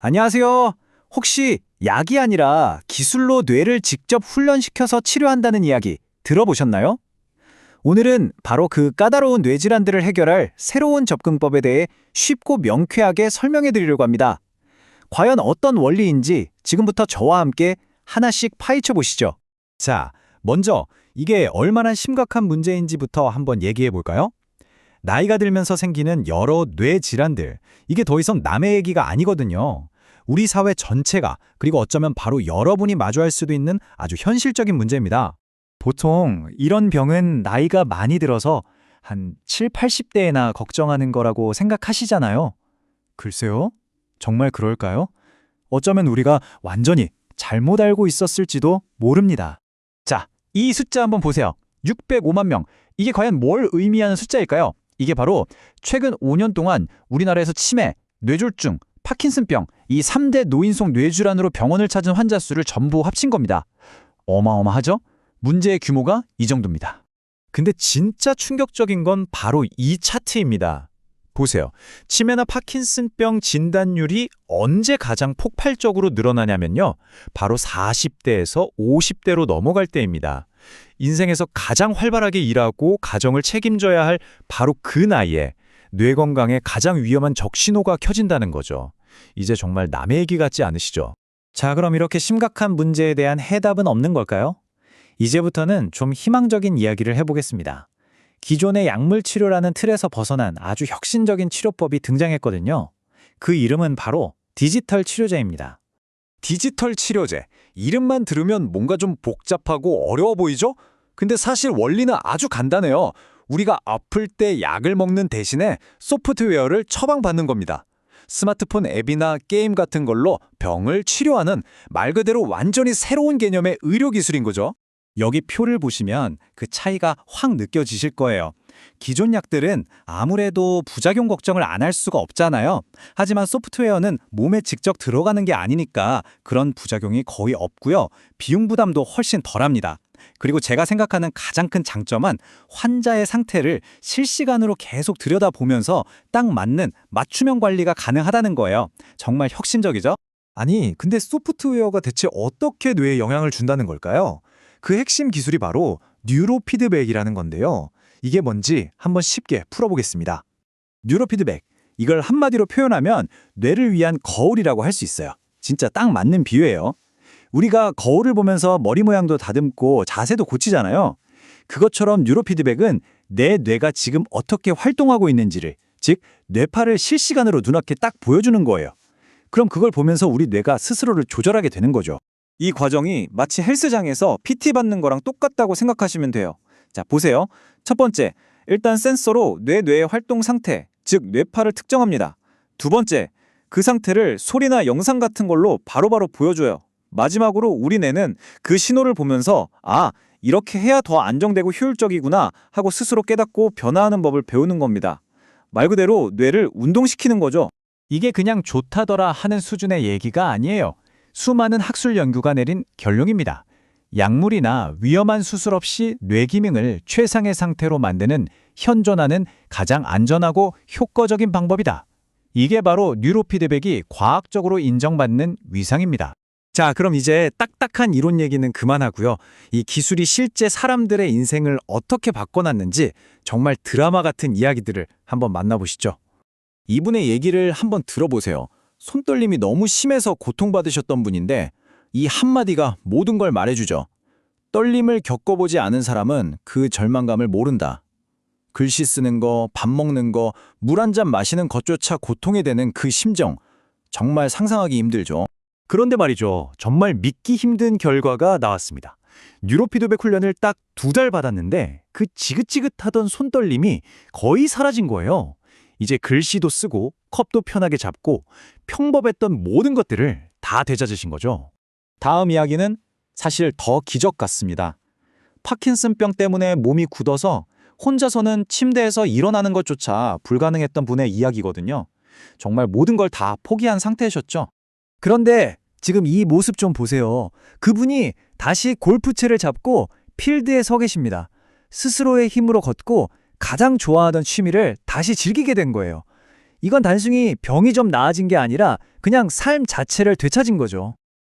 안녕하세요. 혹시 약이 아니라 기술로 뇌를 직접 훈련시켜서 치료한다는 이야기 들어보셨나요? 오늘은 바로 그 까다로운 뇌질환들을 해결할 새로운 접근법에 대해 쉽고 명쾌하게 설명해 드리려고 합니다. 과연 어떤 원리인지 지금부터 저와 함께 하나씩 파헤쳐 보시죠. 자, 먼저 이게 얼마나 심각한 문제인지부터 한번 얘기해 볼까요? 나이가 들면서 생기는 여러 뇌 질환들, 이게 더 이상 남의 얘기가 아니거든요. 우리 사회 전체가, 그리고 어쩌면 바로 여러분이 마주할 수도 있는 아주 현실적인 문제입니다. 보통 이런 병은 나이가 많이 들어서 한 7, 80대에나 걱정하는 거라고 생각하시잖아요. 글쎄요? 정말 그럴까요? 어쩌면 우리가 완전히 잘못 알고 있었을지도 모릅니다. 자, 이 숫자 한번 보세요. 605만 명. 이게 과연 뭘 의미하는 숫자일까요? 이게 바로 최근 5년 동안 우리나라에서 치매, 뇌졸중, 파킨슨병, 이 3대 노인성 뇌질환으로 병원을 찾은 환자 수를 전부 합친 겁니다. 어마어마하죠? 문제의 규모가 이 정도입니다. 근데 진짜 충격적인 건 바로 이 차트입니다. 보세요. 치매나 파킨슨병 진단율이 언제 가장 폭발적으로 늘어나냐면요. 바로 40대에서 50대로 넘어갈 때입니다. 인생에서 가장 활발하게 일하고 가정을 책임져야 할 바로 그 나이에 뇌 건강에 가장 위험한 적신호가 켜진다는 거죠. 이제 정말 남의 얘기 같지 않으시죠? 자, 그럼 이렇게 심각한 문제에 대한 해답은 없는 걸까요? 이제부터는 좀 희망적인 이야기를 해보겠습니다. 기존의 약물 치료라는 틀에서 벗어난 아주 혁신적인 치료법이 등장했거든요. 그 이름은 바로 디지털 치료제입니다. 디지털 치료제. 이름만 들으면 뭔가 좀 복잡하고 어려워 보이죠? 근데 사실 원리는 아주 간단해요. 우리가 아플 때 약을 먹는 대신에 소프트웨어를 처방받는 겁니다. 스마트폰 앱이나 게임 같은 걸로 병을 치료하는 말 그대로 완전히 새로운 개념의 의료기술인 거죠. 여기 표를 보시면 그 차이가 확 느껴지실 거예요. 기존 약들은 아무래도 부작용 걱정을 안 할 수가 없잖아요. 하지만 소프트웨어는 몸에 직접 들어가는 게 아니니까 그런 부작용이 거의 없고요. 비용 부담도 훨씬 덜합니다. 그리고 제가 생각하는 가장 큰 장점은 환자의 상태를 실시간으로 계속 들여다보면서 딱 맞는 맞춤형 관리가 가능하다는 거예요. 정말 혁신적이죠? 아니, 근데 소프트웨어가 대체 어떻게 뇌에 영향을 준다는 걸까요? 그 핵심 기술이 바로 뉴로피드백이라는 건데요. 이게 뭔지 한번 쉽게 풀어보겠습니다. 뉴로피드백, 이걸 한마디로 표현하면 뇌를 위한 거울이라고 할 수 있어요. 진짜 딱 맞는 비유예요. 우리가 거울을 보면서 머리 모양도 다듬고 자세도 고치잖아요. 그것처럼 뉴로피드백은 내 뇌가 지금 어떻게 활동하고 있는지를, 즉 뇌파를 실시간으로 눈앞에 딱 보여주는 거예요. 그럼 그걸 보면서 우리 뇌가 스스로를 조절하게 되는 거죠. 이 과정이 마치 헬스장에서 PT 받는 거랑 똑같다고 생각하시면 돼요. 자, 보세요. 첫 번째, 일단 센서로 뇌의 활동 상태, 즉 뇌파를 특정합니다. 두 번째, 그 상태를 소리나 영상 같은 걸로 바로바로 보여줘요. 마지막으로 우리 뇌는 그 신호를 보면서 이렇게 해야 더 안정되고 효율적이구나 하고 스스로 깨닫고 변화하는 법을 배우는 겁니다. 말 그대로 뇌를 운동시키는 거죠. 이게 그냥 좋다더라 하는 수준의 얘기가 아니에요. 수많은 학술 연구가 내린 결론입니다. 약물이나 위험한 수술 없이 뇌 기능을 최상의 상태로 만드는 현존하는 가장 안전하고 효과적인 방법이다. 이게 바로 뉴로피드백이 과학적으로 인정받는 위상입니다. 자, 그럼 이제 딱딱한 이론 얘기는 그만하고요. 이 기술이 실제 사람들의 인생을 어떻게 바꿔놨는지 정말 드라마 같은 이야기들을 한번 만나보시죠. 이분의 얘기를 한번 들어보세요. 손떨림이 너무 심해서 고통받으셨던 분인데 이 한마디가 모든 걸 말해주죠. 떨림을 겪어보지 않은 사람은 그 절망감을 모른다. 글씨 쓰는 거, 밥 먹는 거, 물 한 잔 마시는 것조차 고통이 되는 그 심정, 정말 상상하기 힘들죠. 그런데 말이죠. 정말 믿기 힘든 결과가 나왔습니다. 뉴로피드백 훈련을 딱 2달 받았는데 그 지긋지긋하던 손떨림이 거의 사라진 거예요. 이제 글씨도 쓰고 컵도 편하게 잡고 평범했던 모든 것들을 다 되찾으신 거죠. 다음 이야기는 사실 더 기적 같습니다. 파킨슨병 때문에 몸이 굳어서 혼자서는 침대에서 일어나는 것조차 불가능했던 분의 이야기거든요. 정말 모든 걸 다 포기한 상태셨죠. 그런데 지금 이 모습 좀 보세요. 그분이 다시 골프채를 잡고 필드에 서 계십니다. 스스로의 힘으로 걷고 가장 좋아하던 취미를 다시 즐기게 된 거예요. 이건 단순히 병이 좀 나아진 게 아니라 그냥 삶 자체를 되찾은 거죠.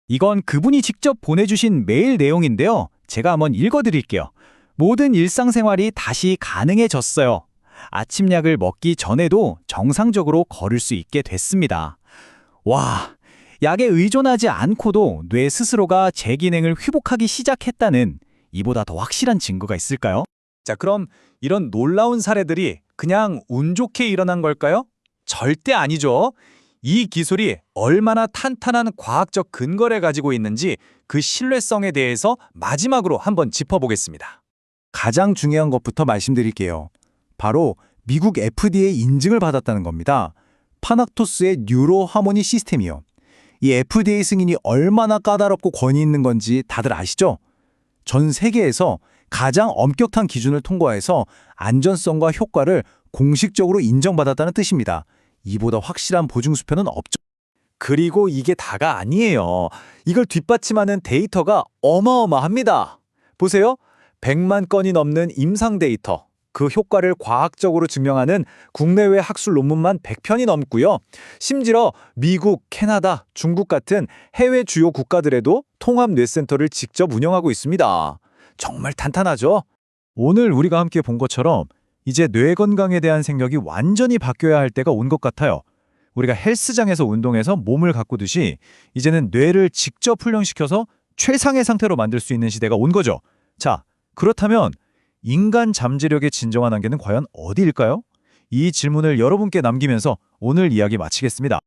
이건 그분이 직접 보내주신 메일 내용인데요. 제가 한번 읽어드릴게요. 모든 일상생활이 다시 가능해졌어요. 아침약을 먹기 전에도 정상적으로 걸을 수 있게 됐습니다. 와, 약에 의존하지 않고도 뇌 스스로가 제 기능을 회복하기 시작했다는 이보다 더 확실한 증거가 있을까요? 자, 그럼 이런 놀라운 사례들이 그냥 운 좋게 일어난 걸까요? 절대 아니죠. 이 기술이 얼마나 탄탄한 과학적 근거를 가지고 있는지 그 신뢰성에 대해서 마지막으로 한번 짚어보겠습니다. 가장 중요한 것부터 말씀드릴게요. 바로 미국 FDA 인증을 받았다는 겁니다. 파낙토스의 뉴로 하모니 시스템이요. 이 FDA 승인이 얼마나 까다롭고 권위 있는 건지 다들 아시죠? 전 세계에서 가장 엄격한 기준을 통과해서 안전성과 효과를 공식적으로 인정받았다는 뜻입니다. 이보다 확실한 보증 수표는 없죠. 그리고 이게 다가 아니에요. 이걸 뒷받침하는 데이터가 어마어마합니다. 보세요. 100만 건이 넘는 임상 데이터. 그 효과를 과학적으로 증명하는 국내외 학술 논문만 100편이 넘고요. 심지어 미국, 캐나다, 중국 같은 해외 주요 국가들에도 통합 뇌센터를 직접 운영하고 있습니다. 정말 탄탄하죠? 오늘 우리가 함께 본 것처럼 이제 뇌 건강에 대한 생각이 완전히 바뀌어야 할 때가 온 것 같아요. 우리가 헬스장에서 운동해서 몸을 가꾸듯이 이제는 뇌를 직접 훈련시켜서 최상의 상태로 만들 수 있는 시대가 온 거죠. 자, 그렇다면 인간 잠재력의 진정한 한계는 과연 어디일까요? 이 질문을 여러분께 남기면서 오늘 이야기 마치겠습니다.